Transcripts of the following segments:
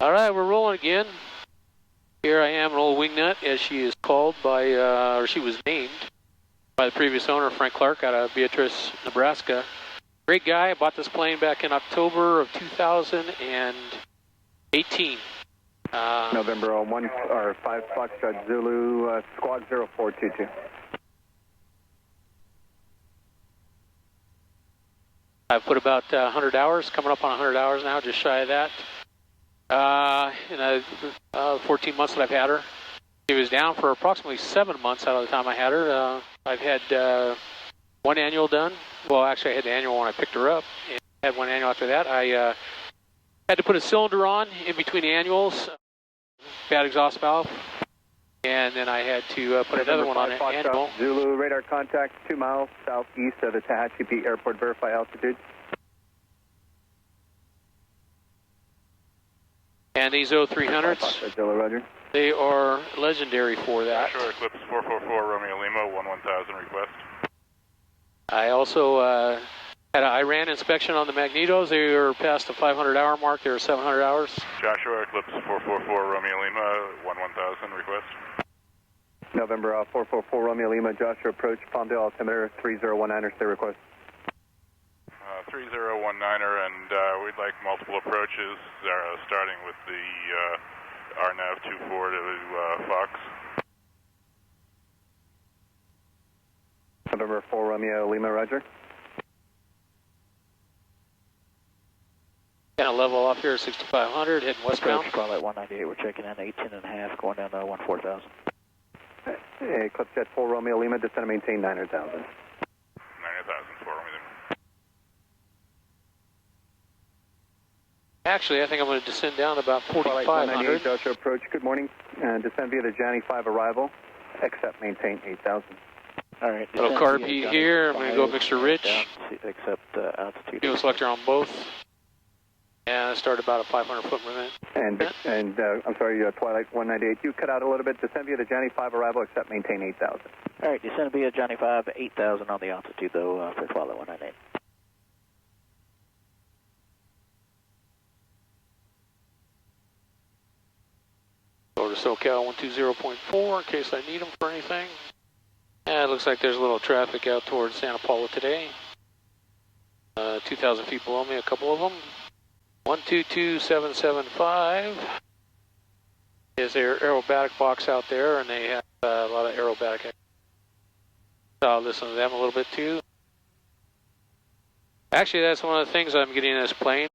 All right, we're rolling again. Here I am, an old wingnut, as she is called by, or she was named by the previous owner, Frank Clark, out of Beatrice, Nebraska. Great guy. I bought this plane back in October of 2018. November 1 or 5 Foxtrot Zulu, squawk 0422. I've put about 100 hours, coming up on 100 hours now, just shy of that. In the 14 months that I've had her. She was down for approximately 7 months out of the time I had her. I've had one annual done. Well, actually, I had the annual when I picked her up, and had one annual after that. I had to put a cylinder on in between the annuals, bad exhaust valve, and then I had to put another one on an annual. Zulu, radar contact 2 miles southeast of the Tehachapi Airport, verify altitude. And these 0300s, Roger. they are legendary for that. Sure, Eclipse 444 Romeo Lima, 1000 request. I also had an Iran inspection on the magnetos. They were past the 500-hour mark. They were 700 hours. Joshua, Eclipse 444 Romeo Lima, 1000 request. November 444 Romeo Lima, Joshua approach, Palmdale altimeter 3019er, stay request. 3019er, and we'd like multiple approaches, starting with the RNAV 24 to Fox. November 4 Romeo Lima, roger. Kind of level off here at 6500, heading westbound. Approach, 198, we're checking in 18.5, going down to 14,000. Eclipse Jet 4 Romeo Lima, descend and maintain 900,000. 90,000 for Romeo Lima. Actually, I think I'm going to descend down to about 4,500. Joshua approach, good morning. Descend via the Johnny 5 arrival, accept, maintain 8,000. All right. Little carb heat here. I'm going to go mixture rich. Accept altitude. Fuel selector on both. And start about a 500-foot movement. And I'm sorry, Twilight 198, you cut out a little bit. Descend via the Johnny 5 arrival, accept, maintain 8,000. All right, descend via Johnny 5, 8,000 on the altitude, though, for Twilight 198. Go to SoCal 120.4 in case I need them for anything. And it looks like there's a little traffic out towards Santa Paula today. 2,000 feet below me, a couple of them. 122775 is their aerobatic box out there, and they have a lot of aerobatic. So I'll listen to them a little bit too. Actually, that's one of the things I'm getting in this plane.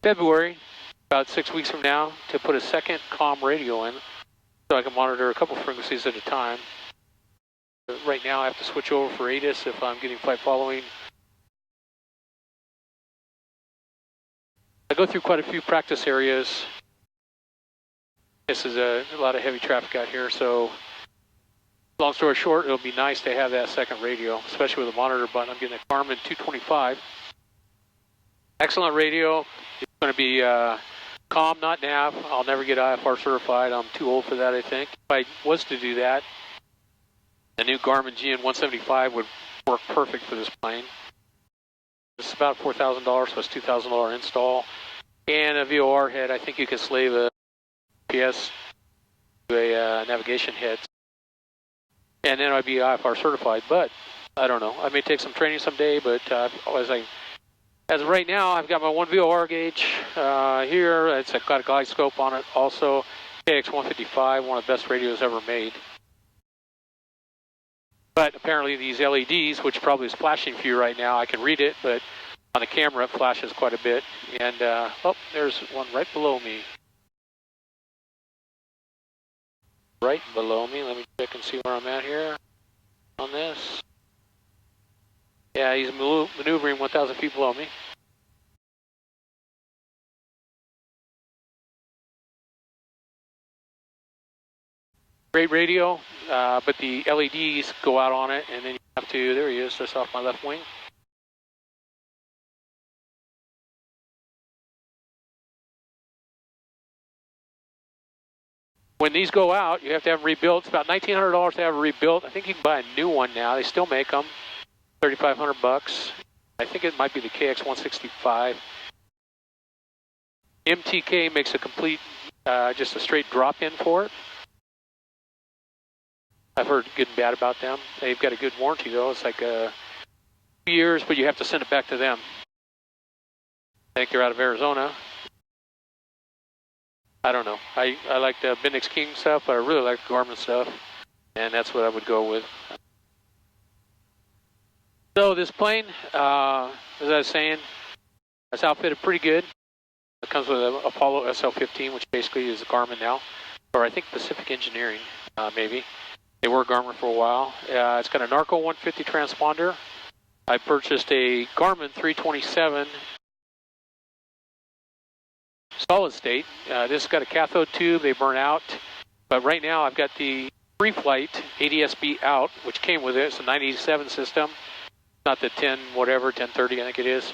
February, about 6 weeks from now, to put a second comm radio in so I can monitor a couple frequencies at a time. Right now I have to switch over for ATIS if I'm getting flight following. I go through quite a few practice areas. This is a lot of heavy traffic out here, so long story short, it'll be nice to have that second radio, especially with a monitor button. I'm getting a Garmin 225. Excellent radio. It's going to be comm, not nav. I'll never get IFR certified. I'm too old for that, I think. If I was to do that, the new Garmin GN 175 would work perfect for this plane. It's about $4,000, so it's $2,000 install. And a VOR head, I think you can slave a GPS to a navigation head. And then I'd be IFR certified, but I don't know. I may take some training someday, but as of right now, I've got my one VOR gauge here. It's got a glide scope on it. Also, KX155, one of the best radios ever made. But apparently these LEDs, which probably is flashing for you right now, I can read it, but on the camera it flashes quite a bit. And, oh, there's one right below me. Right below me. Let me check and see where I'm at here on this. Yeah, he's maneuvering 1,000 feet below me. Great radio, but the LEDs go out on it, and then you have to, there he is, just off my left wing. When these go out, you have to have them rebuilt. It's about $1,900 to have them rebuilt. I think you can buy a new one now. They still make them, $3,500. I think it might be the KX165. MTK makes a complete, just a straight drop-in for it. I've heard good and bad about them. They've got a good warranty though. It's like 2 years, but you have to send it back to them. I think they're out of Arizona. I don't know. I like the Bendix King stuff, but I really like the Garmin stuff, and that's what I would go with. So this plane, as I was saying, it's outfitted pretty good. It comes with an Apollo SL15, which basically is Garmin now, or I think Pacific Engineering, maybe. They were Garmin for a while. It's got a Narco 150 transponder. I purchased a Garmin 327 solid state. This has got a cathode tube. They burn out. But right now I've got the free flight ADS-B out, which came with it. It's a 987 system, not the 1030 I think it is.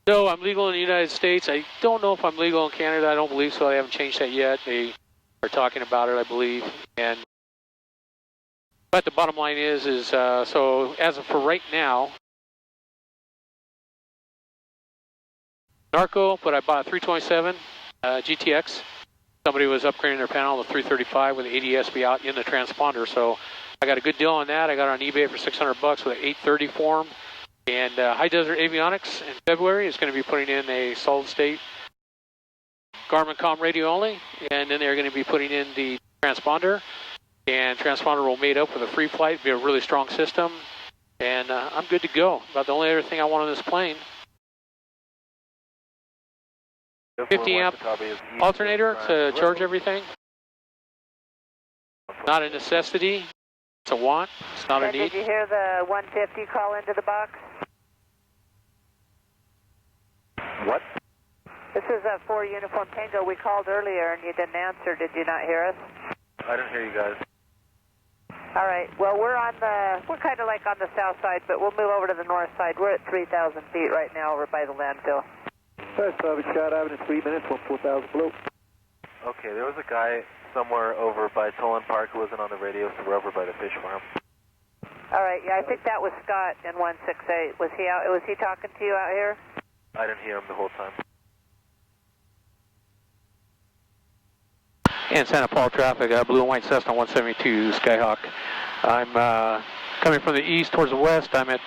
So I'm legal in the United States. I don't know if I'm legal in Canada. I don't believe so. They haven't changed that yet. They are talking about it, I believe. But the bottom line is so as of for right now, Narco, but I bought a 327 GTX. Somebody was upgrading their panel to 335 with the ADS-B out in the transponder. So I got a good deal on that. I got it on eBay for $600 with an 830 form. And High Desert Avionics in February is going to be putting in a solid state Garmin comm radio only. And then they're going to be putting in the transponder. And transponder will mate up with a free flight, be a really strong system. And I'm good to go. About the only other thing I want on this plane. 50 amp alternator to charge everything. Not a necessity. It's a want. It's not a need. Did you hear the 150 call into the box? What? This is a 4 Uniform Tango. We called earlier and you didn't answer. Did you not hear us? I didn't hear you guys. All right. Well, we're kind of like on the south side, but we'll move over to the north side. We're at 3,000 feet right now over by the landfill. First service shot out in 3 minutes, 4,000 below. Okay, there was a guy somewhere over by Tolan Park who wasn't on the radio, so we're over by the fish farm. All right. Yeah, I think that was Scott in 168. Was he out? Was he talking to you out here? I didn't hear him the whole time. And Santa Paula traffic, blue and white Cessna 172 Skyhawk. I'm coming from the east towards the west. I'm at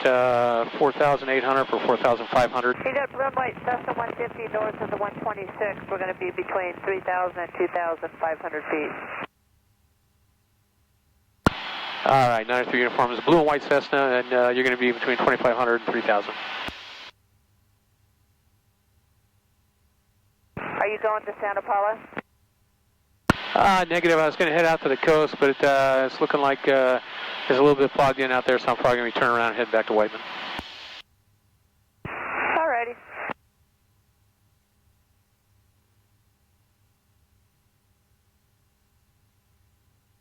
4,800 for 4,500. You got blue and white Cessna 150 north of the 126. We're going to be between 3,000 and 2,500 feet. All right, 93 uniform is blue and white Cessna, and you're going to be between 2,500 and 3,000. Are you going to Santa Paula? Negative. I was going to head out to the coast, but it's looking like it's a little bit fogged in out there, so I'm probably going to be turning around and head back to Whiteman. All righty.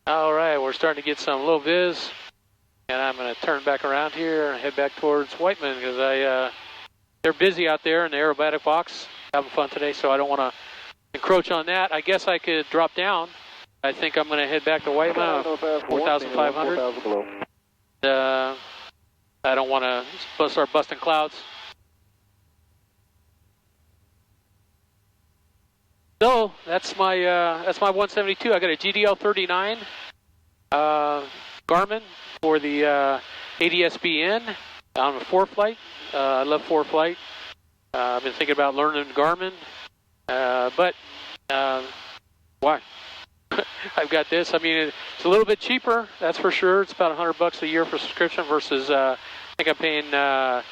All right, we're starting to get some low vis, and I'm going to turn back around here and head back towards Whiteman because they're busy out there in the aerobatic box, having fun today, so I don't want to encroach on that. I guess I could drop down. I think I'm going to head back to Whiteman, 4,500. I don't want to start busting clouds. So that's my 172. I got a GDL 39 Garmin for the ADS-B in on a 4-flight. I love 4-flight. I've been thinking about learning Garmin. But why? I've got this. I mean, it's a little bit cheaper, that's for sure. It's about $100 a year for subscription versus I think I'm paying $200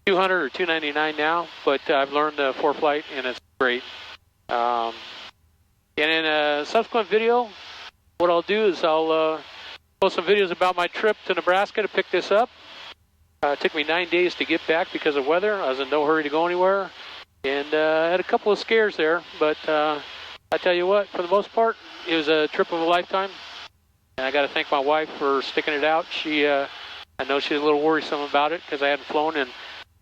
or $299 now. But I've learned the 4-flight and it's great. And in a subsequent video, what I'll do is I'll post some videos about my trip to Nebraska to pick this up. It took me 9 days to get back because of weather. I was in no hurry to go anywhere. And had a couple of scares there, but I tell you what, for the most part, it was a trip of a lifetime. And I got to thank my wife for sticking it out. She, I know she's a little worrisome about it because I hadn't flown in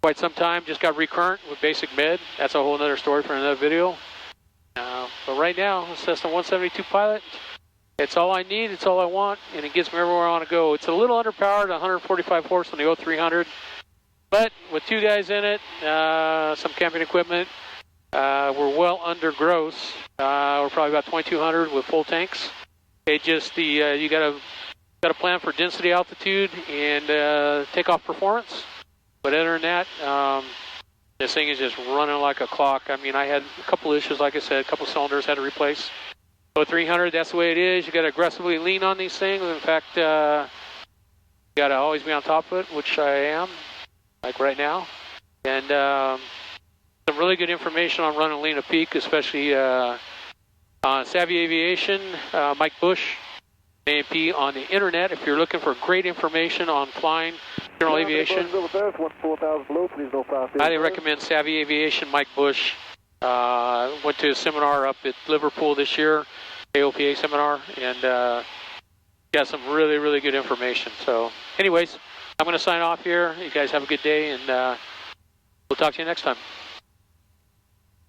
quite some time. Just got recurrent with basic med. That's a whole other story for another video. But right now, it's Cessna 172 pilot. It's all I need. It's all I want, and it gets me everywhere I want to go. It's a little underpowered, 145 horse on the 0300. But with 2 guys in it, some camping equipment, We're well under gross. We're probably about 2,200 with full tanks. It just you got to plan for density, altitude, and takeoff performance. But other than that, this thing is just running like a clock. I mean, I had a couple issues, like I said, a couple cylinders had to replace. So 300, that's the way it is. You got to aggressively lean on these things. In fact, you got to always be on top of it, which I am, like right now. And some really good information on running lean to peak, especially on Savvy Aviation, Mike Bush, AMP on the internet. If you're looking for great information on flying, general aviation, highly recommend Savvy Aviation, Mike Bush. Went to a seminar up at Liverpool this year, AOPA seminar, and got some really, really good information. So anyways, I'm going to sign off here. You guys have a good day, and we'll talk to you next time.